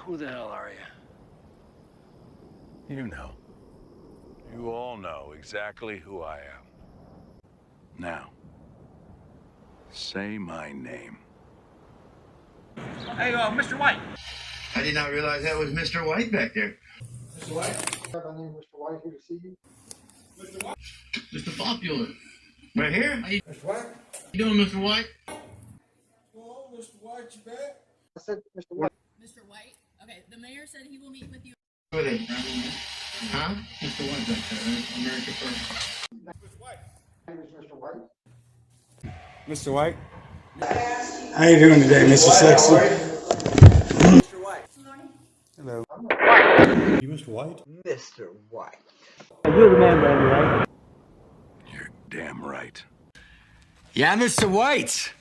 Who the hell are you? You know. You all know exactly who I am. Now, say my name. Hey, Mr. White. I did not realize that was Mr. White back there. Mr. White? My name is Mr. White, here to see you. Mr. White? Mr. Popular. Right here? How you Mr. White? doing, Mr. White? What's going on, Mr. White? You back? I said, Mr. White. Mr. White? Okay, the mayor said he will meet with you. With it. Huh? Mr. White back there, right? America first. Mr. White. My name is Mr. White. Mr. White? How you doing today, Mr. Sexton? Mr. White. Hello. You Mr. White? Mr. White. You're the man, baby, right? You're damn right. Yeah, Mr. White.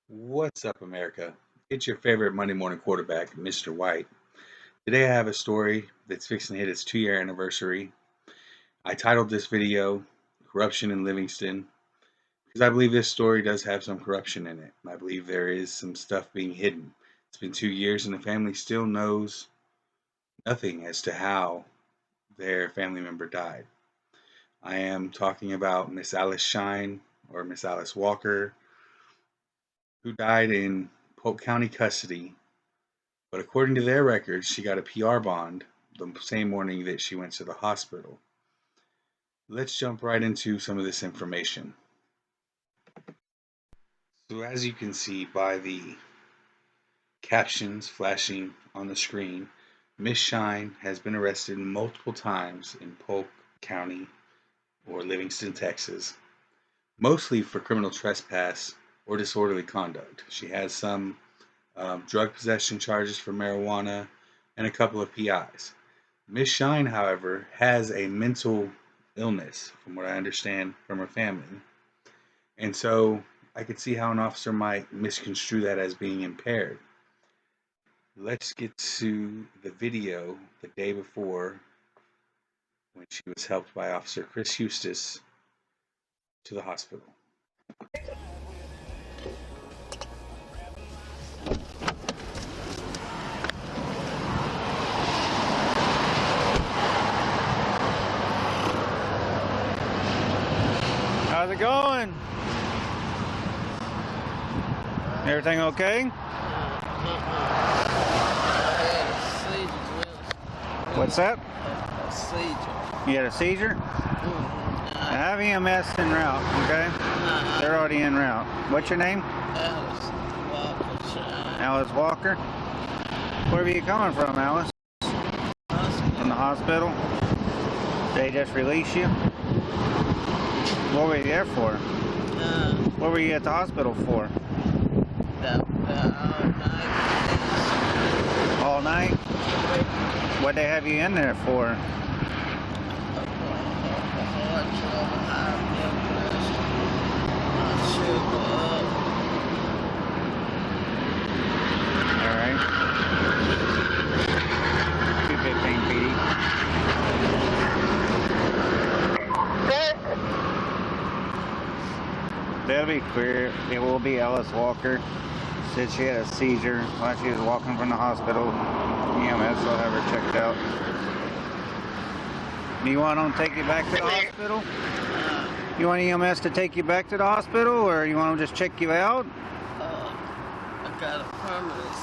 What's up, America? It's your favorite Monday morning quarterback, Mr. White. Today I have a story that's fixing to hit its 2-year anniversary. I titled this video, Corruption in Livingston, because I believe this story does have some corruption in it. I believe there is some stuff being hidden. It's been 2 years and the family still knows nothing as to how their family member died. I am talking about Miss Alice Shine, or Miss Alice Walker, who died in Polk County custody, but according to their records, she got a PR bond the same morning that she went to the hospital. Let's jump right into some of this information. So as you can see by the captions flashing on the screen, Miss Shine has been arrested multiple times in Polk County or Livingston, Texas, mostly for criminal trespass or disorderly conduct. She has some drug possession charges for marijuana and a couple of PIs. Miss Shine, however, has a mental illness, from what I understand from her family, and so I could see how an officer might misconstrue that as being impaired. Let's get to the video the day before when she was helped by Officer Chris Eustace to the hospital. How's it going? Everything okay? What's that? You had a seizure? I have EMS en route, okay? They're already en route. What's your name? Alice Walker. Where are you coming from, Alice? From the hospital? They just released you? What were you there for? What were you at the hospital for? All night? What'd they have you in there for? Alright. 215 PD. That'll be clear. It will be Alice Walker. Said she had a seizure while she was walking from the hospital. EMS will have her checked out. Do you want them to take you back to the hospital? You want EMS to take you back to the hospital, or you want them to just check you out? I got a permanent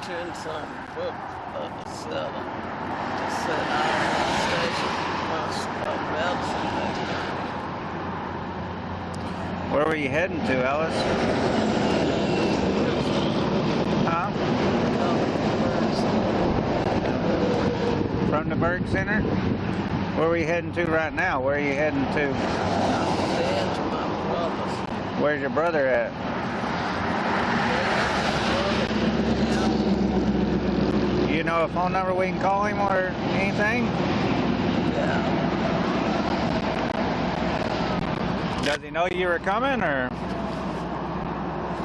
10-something foot of the cellar to set out on the station for medicine. Where were you heading to, Alice? Huh? From the Berg Center? Where are you heading to right now? Where are you heading to? I'm heading to my brother's. Where's your brother at? You know a phone number we can call him or anything? Yeah. Does he know you were coming, or?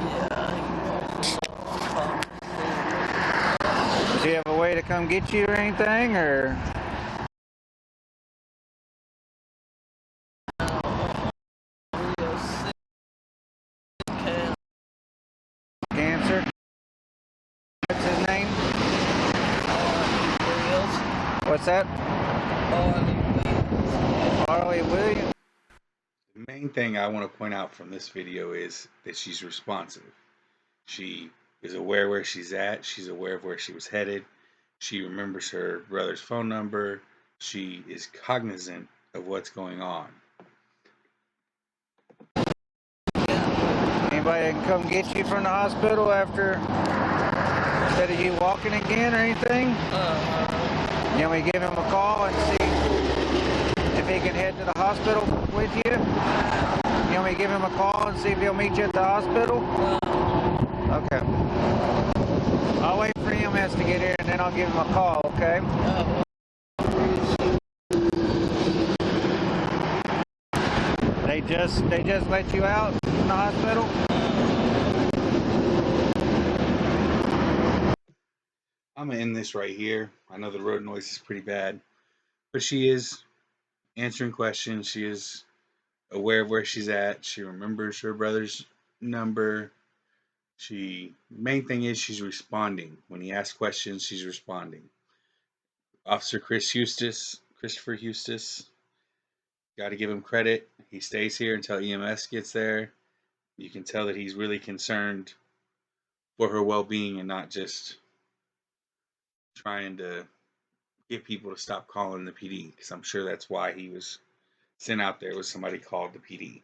Yeah, Does he have a way to come get you or anything, or? Cancer? What's that? Harley Williams. Harley Williams. The main thing I want to point out from this video is that she's responsive. She is aware where she's at. She's aware of where she was headed. She remembers her brother's phone number. She is cognizant of what's going on. Anybody that can come get you from the hospital after, instead of you walking again or anything? You want me to give him a call and see if he can head to the hospital with you? You want me to give him a call and see if he'll meet you at the hospital? Okay. I'll wait for EMS to get here and then I'll give him a call, okay? They just let you out from the hospital? I'm gonna end this right here. I know the road noise is pretty bad, but she is answering questions. She is aware of where she's at. She remembers her brother's number. Main thing is she's responding. When he asks questions, she's responding. Officer Christopher Eustace, got to give him credit. He stays here until EMS gets there. You can tell that he's really concerned for her well-being and not just trying to get people to stop calling the PD, because I'm sure that's why he was sent out there, was somebody called the PD.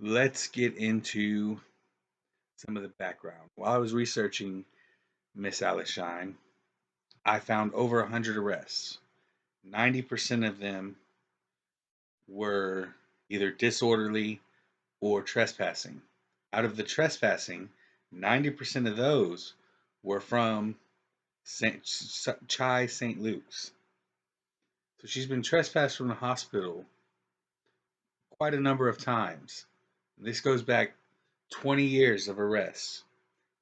Let's get into some of the background. While I was researching Miss Alice Shine, I found over 100 arrests. 90% of them were either disorderly or trespassing. Out of the trespassing, 90% of those were from Chai St. Luke's. So she's been trespassed from the hospital quite a number of times. This goes back 20 years of arrests.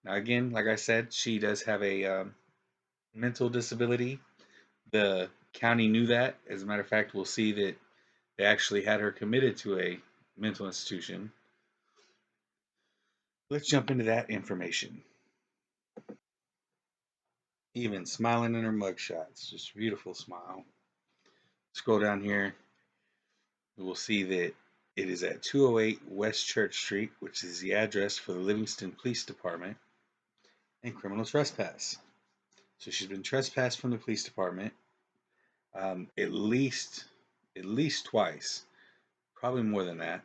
Now, again, like I said, she does have a mental disability. The county knew that. As a matter of fact, we'll see that they actually had her committed to a mental institution. Let's jump into that information. Even smiling in her mugshots, just a beautiful smile. Scroll down here, we'll see that it is at 208 West Church Street, which is the address for the Livingston Police Department, and criminal trespass. So she's been trespassed from the police department at least twice, probably more than that.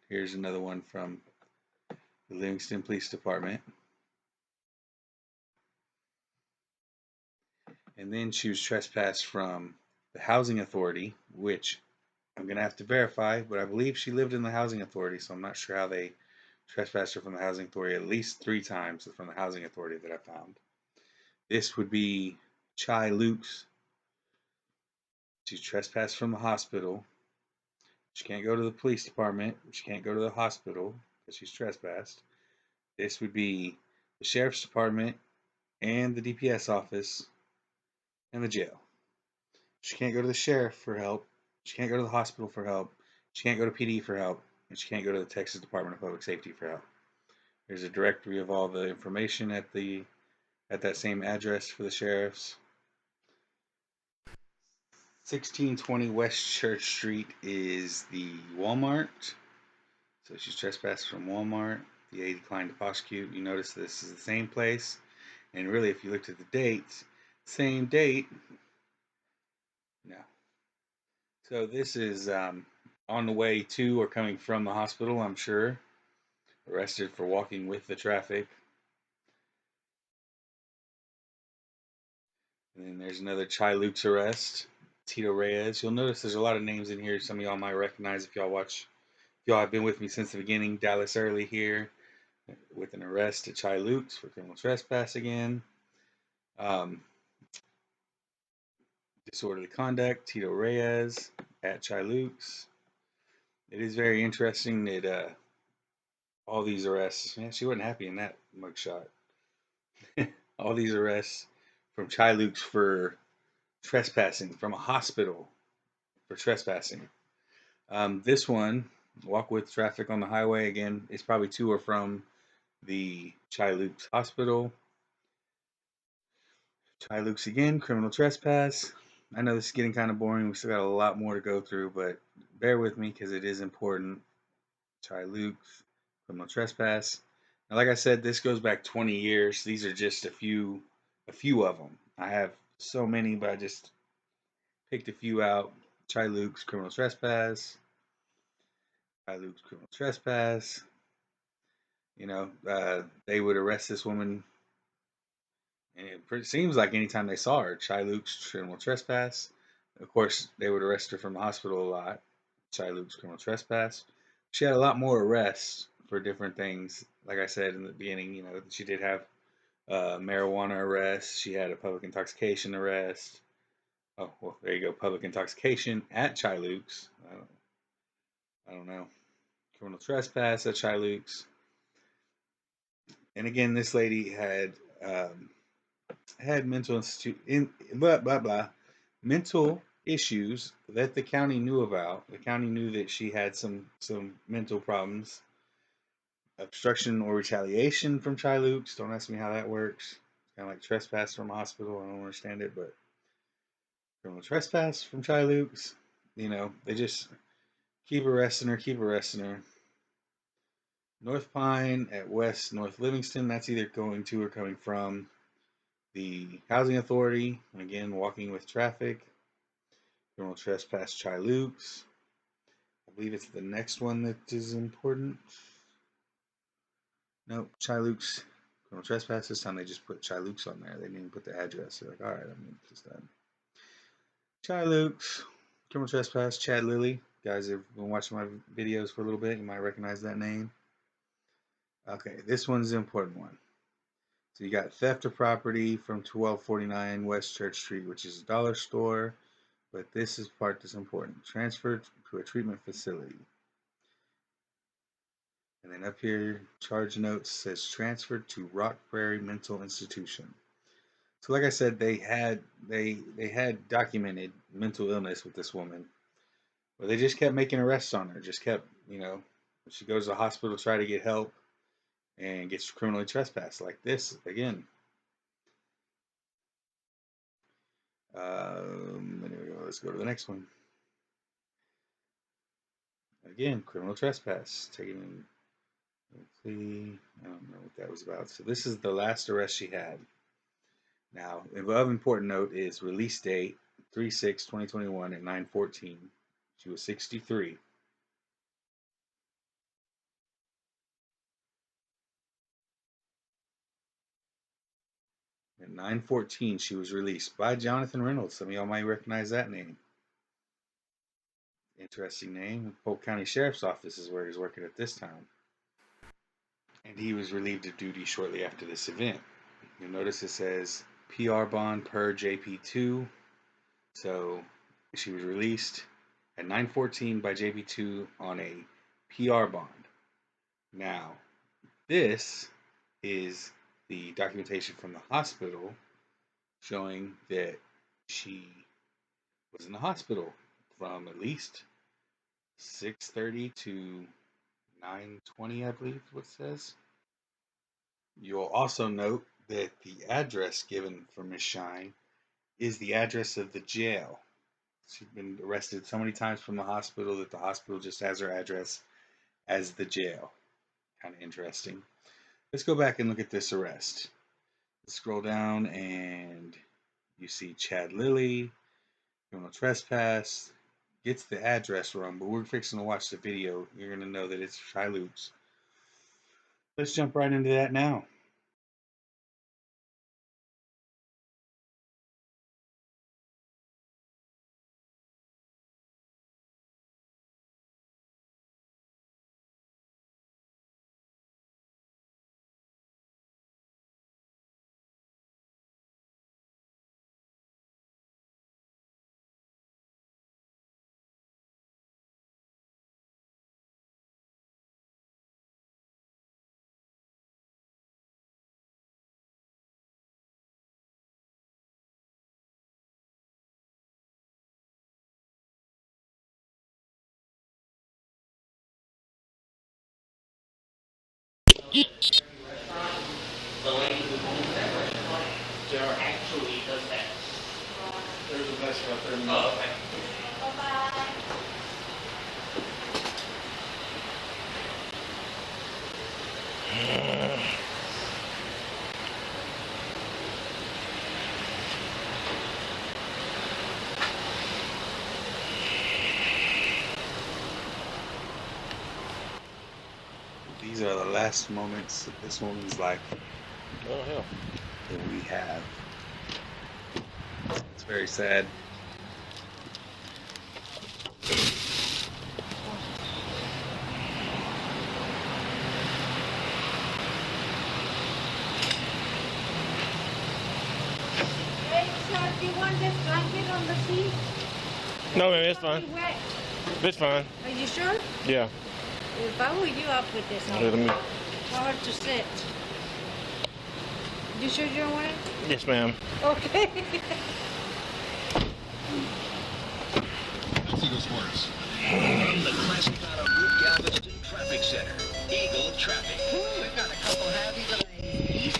Here's another one from the Livingston Police Department. And then she was trespassed from the Housing Authority, which I'm going to have to verify, but I believe she lived in the Housing Authority, so I'm not sure how they trespassed her from the Housing Authority. At least 3 times from the Housing Authority that I found. This would be Chai Luke's. She's trespassed from the hospital. She can't go to the police department. She can't go to the hospital because she's trespassed. This would be the sheriff's department and the DPS office and the jail. She can't go to the sheriff for help. She can't go to the hospital for help. She can't go to PD for help. And she can't go to the Texas Department of Public Safety for help. There's a directory of all the information at that same address for the sheriffs. 1620 West Church Street is the Walmart. So she's trespassed from Walmart. The A declined to prosecute. You notice this is the same place. And really, if you looked at the dates, same date. No. So this is on the way to or coming from the hospital, I'm sure. Arrested for walking with the traffic. And then there's another Chai Luke's arrest. Tito Reyes. You'll notice there's a lot of names in here. Some of y'all might recognize if y'all have been with me since the beginning. Dallas Early here with an arrest at Chai Luke's for criminal trespass again. Disorderly conduct, Tito Reyes at Chai Luke's. It is very interesting that all these arrests, she wasn't happy in that mugshot. All these arrests from Chai Luke's for trespassing from a hospital for trespassing. This one, walk with traffic on the highway, again, is probably to or from the Chai Luke's hospital. Chai Luke's again, criminal trespass. I know this is getting kind of boring. We still got a lot more to go through, but bear with me because it is important. Chai Luke's criminal trespass. Now, like I said, this goes back 20 years. These are just a few of them. I have so many, but I just picked a few out. Chai Luke's criminal trespass. Chai Luke's criminal trespass. They would arrest this woman, and it seems like anytime they saw her, Chai Luke's criminal trespass. Of course, they would arrest her from the hospital a lot. Chai Luke's criminal trespass. She had a lot more arrests for different things. Like I said in the beginning, she did have marijuana arrest. She had a public intoxication arrest. Oh, well, there you go. Public intoxication at Chai Luke's. I don't know. Criminal trespass at Chai Luke's. And again, this lady had mental mental issues that the county knew about. The county knew that she had some mental problems. Obstruction or retaliation from Chai Luke's. Don't ask me how that works. It's kind of like trespass from a hospital. I don't understand it, but criminal trespass from Chai Luke's. They just keep arresting her. North Pine at West North Livingston. That's either going to or coming from the housing authority. And again, walking with traffic. Criminal trespass Chai Luke's. I believe it's the next one that is important. Nope, Chai Luke's criminal trespass. This time they just put Chai Luke's on there. They didn't even put the address. They're like, all right, just done. Chai Luke's criminal trespass. Chad Lilly. Guys have been watching my videos for a little bit. You might recognize that name. Okay, this one's the important one. So you got theft of property from 1249 West Church Street, which is a dollar store. But this is part that's important. Transferred to a treatment facility. And then up here, charge notes says transferred to Rock Prairie Mental Institution. So like I said, they had documented mental illness with this woman. But they just kept making arrests on her. Just kept, she goes to the hospital to try to get help and gets criminally trespassed like this again. Anyway, let's go to the next one. Again, criminal trespass. Taking a plea. I don't know what that was about. So this is the last arrest she had. Now, of important note is release date 3/6/2021 at 9:14. She was 63. At 9:14, she was released by Jonathan Reynolds. Some of y'all might recognize that name. Interesting name. Polk County Sheriff's Office is where he's working at this time. And he was relieved of duty shortly after this event. You'll notice it says PR bond per JP2. So she was released at 9:14 by JP2 on a PR bond. Now, this is the documentation from the hospital showing that she was in the hospital from at least 6:30 to 9:20, I believe what it says. You'll also note that the address given for Miss Shine is the address of the jail. She's been arrested so many times from the hospital that the hospital just has her address as the jail. Kind of interesting. Let's go back and look at this arrest. Let's scroll down and you see Chad Lilly, criminal trespass, gets the address wrong, but we're fixing to watch the video. You're going to know that it's Chai Luke's. Let's jump right into that now. The lady who owns that restaurant actually does that. There's a mess right there. Oh, okay. These are the last moments of this woman's life Oh, hell. that we have. It's very sad. Hey, sir, do you want this blanket on the seat? No, ma'am, it's It'll be fine. wet. It's fine. Are you sure? Yeah. If I were you, I'll put this Here, let on. me. Hard to sit. You sure you don't want it? Yes, ma'am. Okay. From the classic auto group Galveston Traffic Center, Eagle Traffic. We've got a couple heavy delays.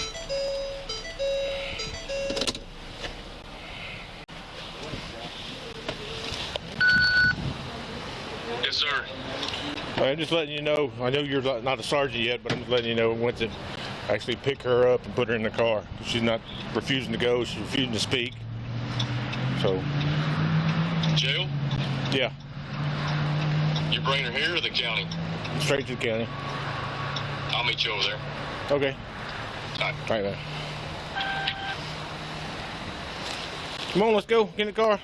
Yes, sir. I'm just letting you know. I know you're not a sergeant yet, but I'm just letting you know we went to actually pick her up and put her in the car. She's not refusing to go. She's refusing to speak. So, Jail? yeah, You bring her here or the county? straight to the county. I'll meet you over there. Okay. All Right, man. Come on, let's go. Get in the car.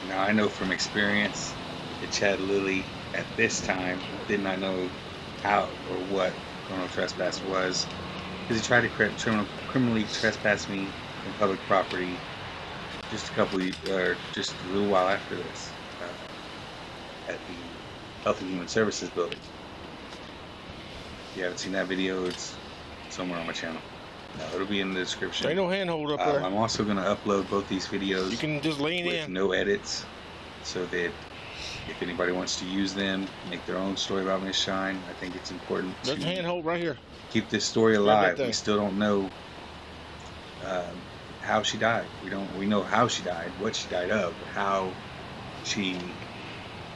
Now I know from experience that Chad Lilly at this time did not know how or what criminal trespass was, because he tried to criminally trespass me in public property just just a little while after this at the Health and Human Services building. If you haven't seen that video, it's somewhere on my channel. It'll be in the description. There ain't no handhold up there. I'm also going to upload both these videos. You can just lean with in. no edits, so that if anybody wants to use them, make their own story about Miss Shine, I think it's important There's a to handhold right here. keep this story Grab alive. that thing. We still don't know how she died. We know how she died, what she died of, but how she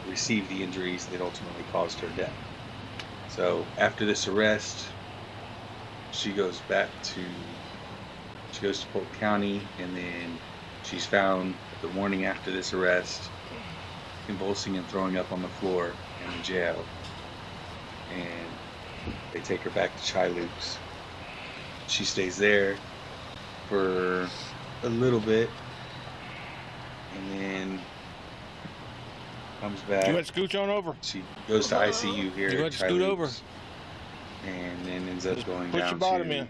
received the injuries that ultimately caused her death. So after this arrest, she goes to Polk County, and then she's found the morning after this arrest convulsing and throwing up on the floor in the jail, and they take her back to Chai Luke's. She stays there for a little bit, and then comes back. You want to scooch on over? She goes to ICU here You at want to Chai scoot over? Luke's, and then ends up Just going put down your bottom to in.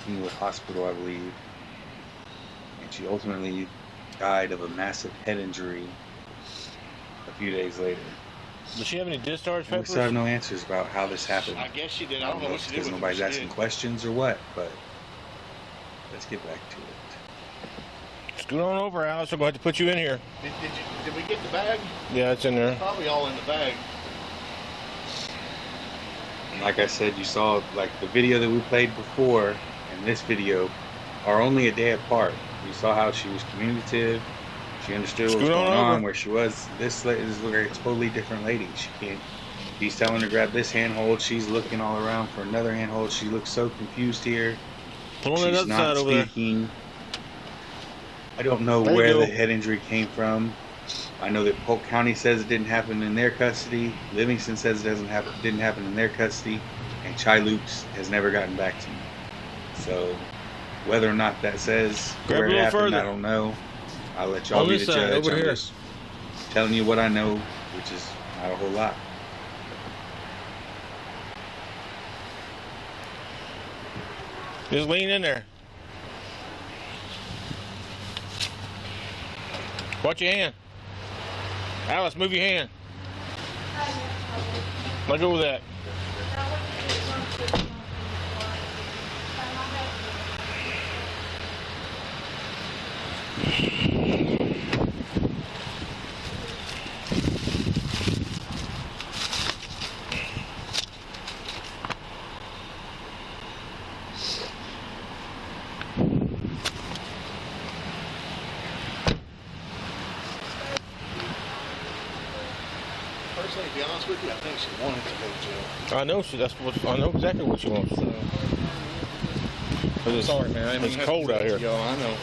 Kingwood Hospital, I believe. And she ultimately died of a massive head injury a few days later. Does she have any discharge And we papers? still have no answers about how this happened. I guess she did. I don't know if it's because nobody's asking questions or what, but let's get back to it. Scoot on over, Alice. I'm going to have to put you in here. Did we get the bag? Yeah, it's in there. Probably all in the bag. And like I said, you saw like the video that we played before and this video are only a day apart. You saw how she was communicative. She understood what was Scoot on going on, over. where she was. This is a totally different lady. She can't. He's telling her to grab this handhold. She's looking all around for another handhold. She looks so confused here. Pull on that She's other not side over there. speaking. I don't know There you where go. the head injury came from. I know that Polk County says it didn't happen in their custody. Livingston says it didn't happen in their custody. And Chai Luke's has never gotten back to me. So whether or not that says Grab where a it little happened, further. I don't know. I'll let y'all On be this the side, judge. over I'm here. just telling you what I know, which is not a whole lot. Just lean in there. Watch your hand. Alice, move your hand. Let go of that. be honest with you, I think she wanted to go to jail. I know I know exactly what she wants. So, But it's, sorry, man. I didn't mean it's to have to cold do out that here. to y'all. I know.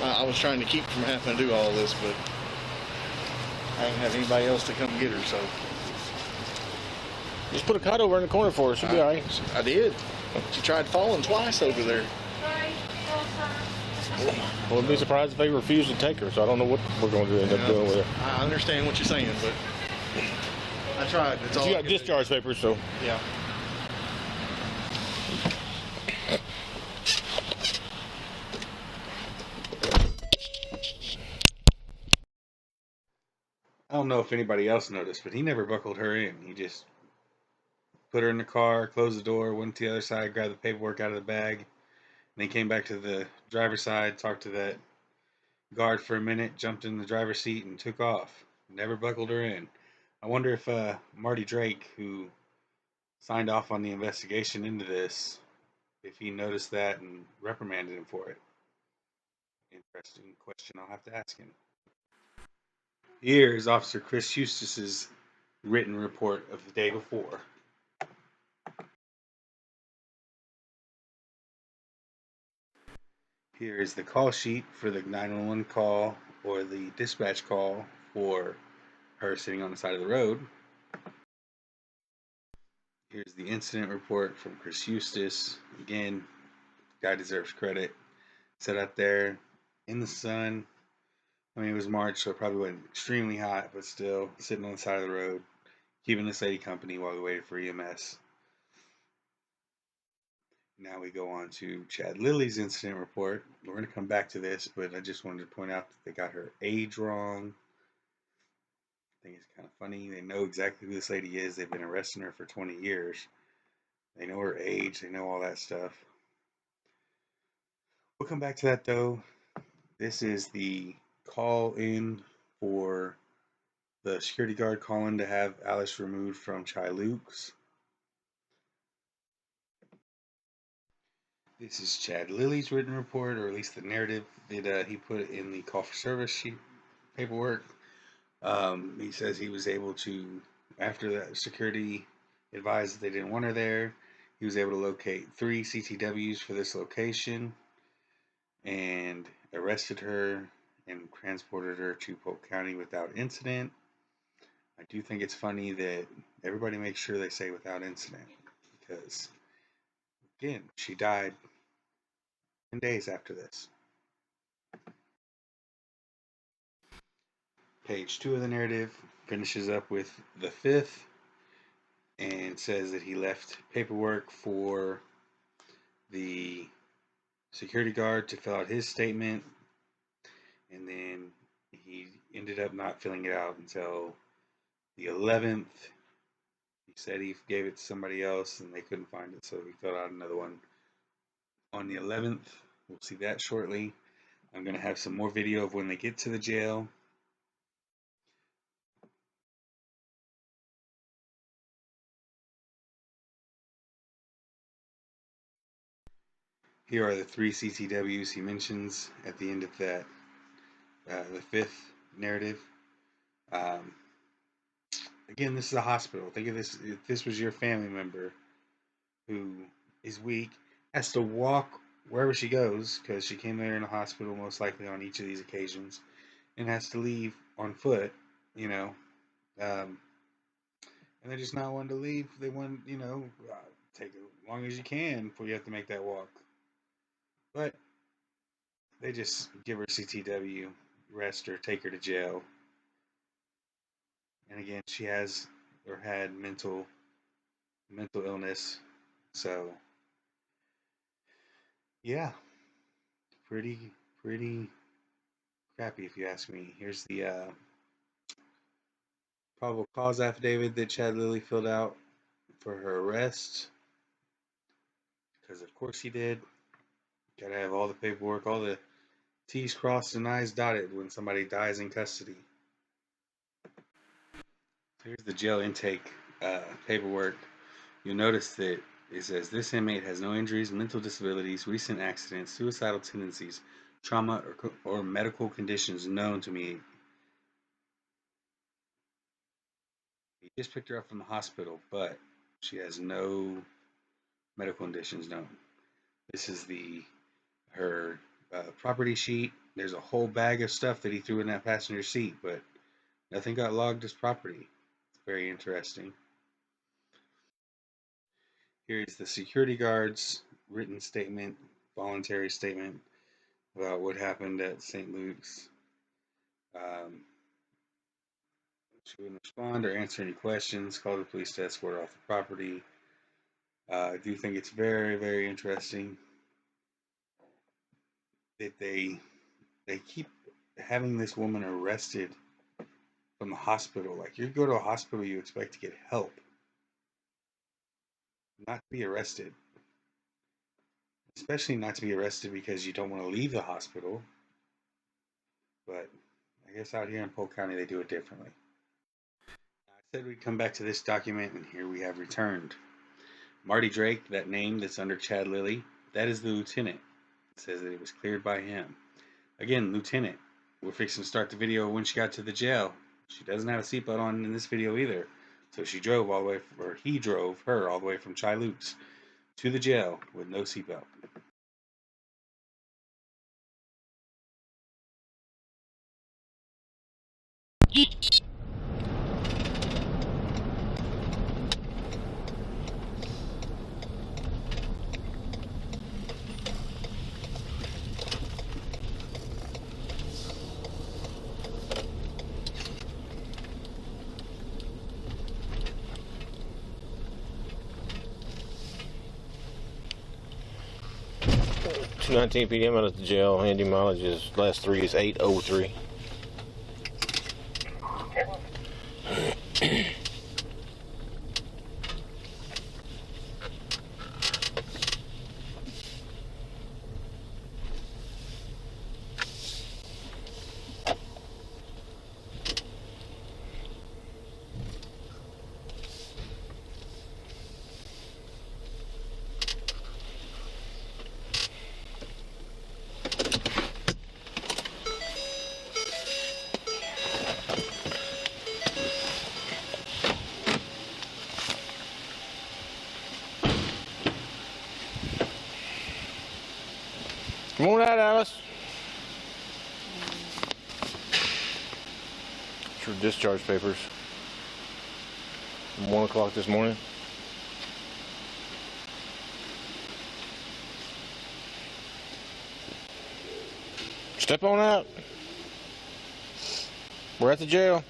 I was trying to keep from having to do all this, but I didn't have anybody else to come get her, so. Just put a cot over in the corner for her. She'll be all right. I did. She tried falling twice over there. I wouldn't be surprised if they refuse to take her, so I don't know what we're going to end up doing with her. I understand what you're saying, but I tried. It's all She I got could do. discharge papers, so. Yeah. I don't know if anybody else noticed, but he never buckled her in. He just put her in the car, closed the door, went to the other side, grabbed the paperwork out of the bag, and then came back to the driver's side, talked to that guard for a minute, jumped in the driver's seat, and took off. Never buckled her in. I wonder if Marty Drake, who signed off on the investigation into this, if he noticed that and reprimanded him for it. Interesting question. I'll have to ask him. Here is Officer Chris Eustace's written report of the day before. Here is the call sheet for the 911 call or the dispatch call for her sitting on the side of the road. Here's the incident report from Chris Eustace. Again, guy deserves credit. Sat out there in the sun. I mean, it was March, so it probably wasn't extremely hot, but still sitting on the side of the road, keeping this lady company while we waited for EMS. Now we go on to Chad Lilly's incident report. We're going to come back to this, but I just wanted to point out that they got her age wrong. I think it's kind of funny. They know exactly who this lady is. They've been arresting her for 20 years. They know her age. They know all that stuff. We'll come back to that, though. This is the call in for the security guard calling to have Alice removed from Chai Luke's. This is Chad Lilly's written report, or at least the narrative that he put in the call for service sheet paperwork. He says he was able to, after that security advised that they didn't want her there, he was able to locate 3 CTWs for this location and arrested her and transported her to Polk County without incident. I do think it's funny that everybody makes sure they say without incident, because again, she died 10 days after this. Page 2 of the narrative finishes up with the 5th and says that he left paperwork for the security guard to fill out his statement, and then he ended up not filling it out until the 11th. He said he gave it to somebody else and they couldn't find it, so he filled out another one on the 11th. We'll see that shortly. I'm going to have some more video of when they get to the jail. Here are the 3 CTWs he mentions at the end of that, the 5th narrative. Again, this is a hospital. Think of this, if this was your family member who is weak, has to walk wherever she goes, because she came there in a hospital most likely on each of these occasions, and has to leave on foot, you know, and they're just not wanting to leave. They want, take as long as you can before you have to make that walk. But they just give her CTW, arrest her, take her to jail. And again, she has or had mental illness. So yeah, pretty crappy if you ask me. Here's the probable cause affidavit that Chad Lilly filled out for her arrest, because of course he did. Gotta have all the paperwork, all the T's crossed and I's dotted when somebody dies in custody. Here's the jail intake paperwork. You'll notice that it says this inmate has no injuries, mental disabilities, recent accidents, suicidal tendencies, trauma, or medical conditions known to me. Just picked her up from the hospital, but she has no medical conditions known. This is her property sheet. There's a whole bag of stuff that he threw in that passenger seat, but nothing got logged as property. It's very interesting. Here is the security guard's written statement, voluntary statement about what happened at St. Luke's. She wouldn't respond or answer any questions, called the police to escort her off the property. I do think it's very, very interesting that they keep having this woman arrested from the hospital. Like, you go to a hospital, you expect to get help, not to be arrested. Especially not to be arrested because you don't want to leave the hospital. But I guess out here in Polk County, they do it differently. I said we'd come back to this document, and here we have returned. Marty Drake, that name that's under Chad Lilly, that is the lieutenant. It says that it was cleared by him. Again, lieutenant. We're fixing to start the video when she got to the jail. She doesn't have a seatbelt on in this video either. So she drove all the way, or he drove her all the way from Chai Luke's to the jail with no seatbelt. $2:19 p.m. out of the jail. Handy mileage is last three is 803. Come on out, Alice. It's your discharge papers from 1 o'clock this morning. Step on out. We're at the jail.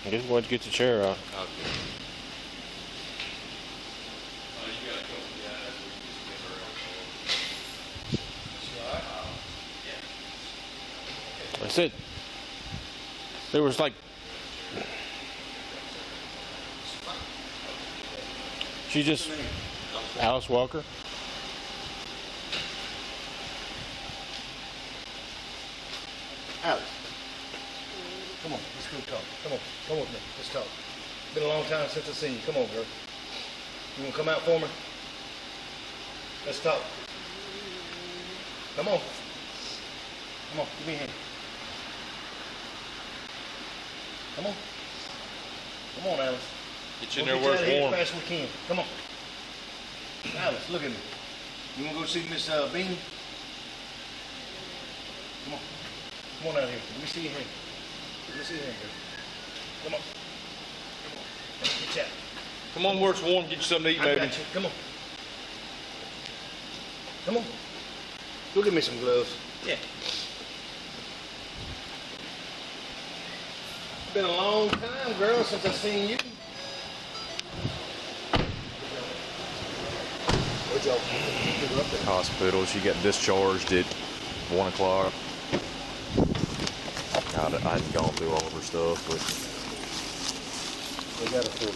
I guess we'll have to get the chair out. I said there was like she just Alice Walker. Alice. Come on, let's go talk. Come with me. Let's talk. Been a long time since I've seen you. Come on, girl. You wanna come out for me? Let's talk. Come on. Come on, give me a hand. Come on. Come on, Alice. Get you in there where it's warm. As fast as we can. Come on. Alice, look at me. You wanna go see Miss Bean? Come on. Come on out here. Let me see your hand. Let me see your hand, girl. Come on. Come on. Get out. Come on where it's warm. Get you something to eat, I baby. got you. Come on. Come on. Go get me some gloves. Yeah. Been a long time, girl, since I've seen you. Where'd y'all pick her up at? Hospital. She got discharged at 1 o'clock. I hadn't gone through all of her stuff, but They got her for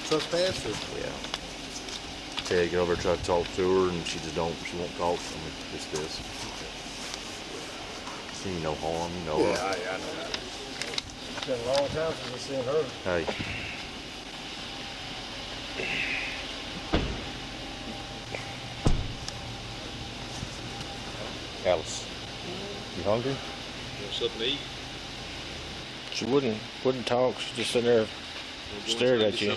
trespass or? yeah. Ted get over there, try to talk to her, and she won't talk. I mean, just this. See no harm, you know. Yeah, I know that. It's been a long time since I've seen her. Hey. Alice, you hungry? Want something to eat? She wouldn't talk. She just sitting there staring at you.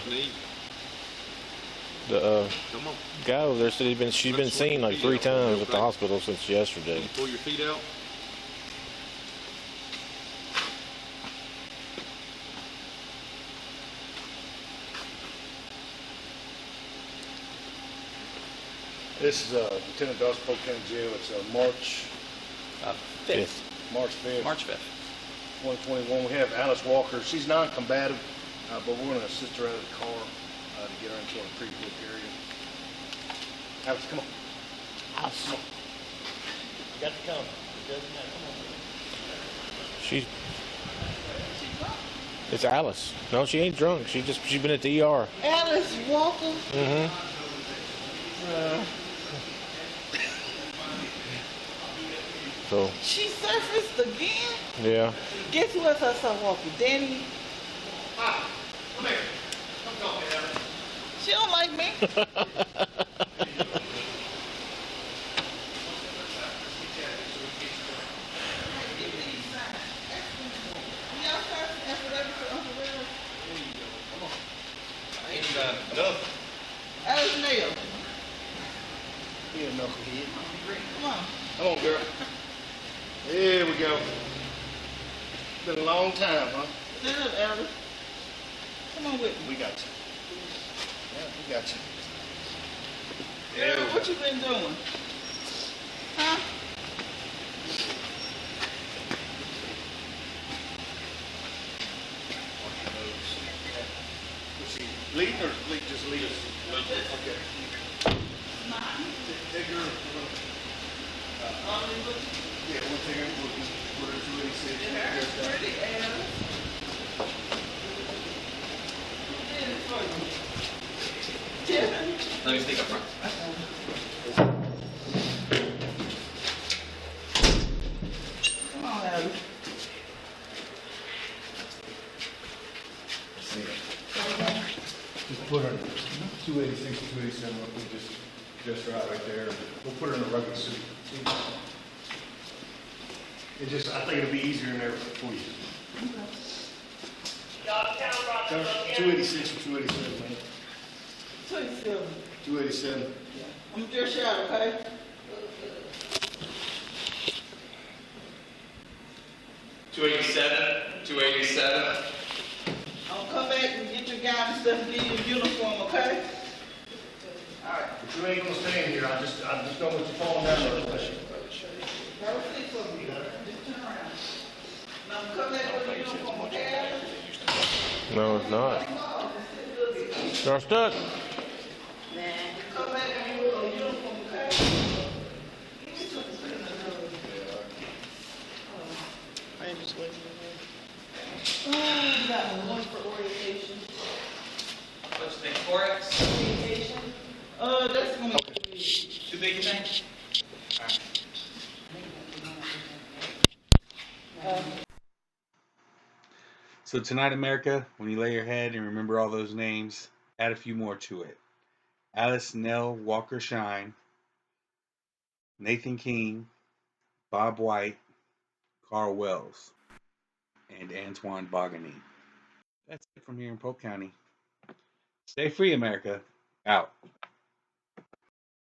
The Come on. guy over there said she's been seen like 3 times at the hospital since yesterday. Can you pull your feet out? This is Lieutenant Dawes, Polk County Jail. It's March 5th. March 5th. March 5th. 2021. We have Alice Walker. She's non-combative, but we're going to assist her out of the car to get her into a pre-book area. Alice, come on. Alice, come on. You got to come. It doesn't matter. Come on. It's Alice. No, she ain't drunk. She's been at the ER. Alice Walker. Mm-hmm. So. She surfaced again? Yeah. Guess who else I saw walking? Danny. Hi. Come here. Come talk to me, Alice. She don't like me. Alice Nail. Here, knucklehead. Come on. Come on, girl. There we go. Been a long time, huh? Sit up, Alice. Come on with me. We got you. Yeah, we got you. Girl, what you been doing? Huh? Leading or just lead us? Okay. Take her. Yeah, we'll take her. We'll put her through any city. That's pretty, Alice. Let me speak up front. Come on, Alice. Just put her in 286 or 287. We'll just her out right there. We'll put her in a rugged suit. I think it'll be easier in there for you. 286 or 287, man. 27. 287. I'm just out, okay? $287. I'll come back and get your guy and stuff and get you a uniform, okay? All right. But you ain't gonna stay in here. I just don't want you falling down there. Have a seat for me. Just turn around. Now come back with a uniform, okay? No, it's not. You're stuck. Come back with a uniform, okay? I am just waiting. You got one for orientation. What's the name for it? Orientation? That's gonna be Too big, you think? So tonight, America, when you lay your head and remember all those names, add a few more to it. Alice Nell Walker Shine, Nathan King, Bob White, Carl Wells, and Antoine Bogany. That's it from here in Polk County. Stay free, America. Out.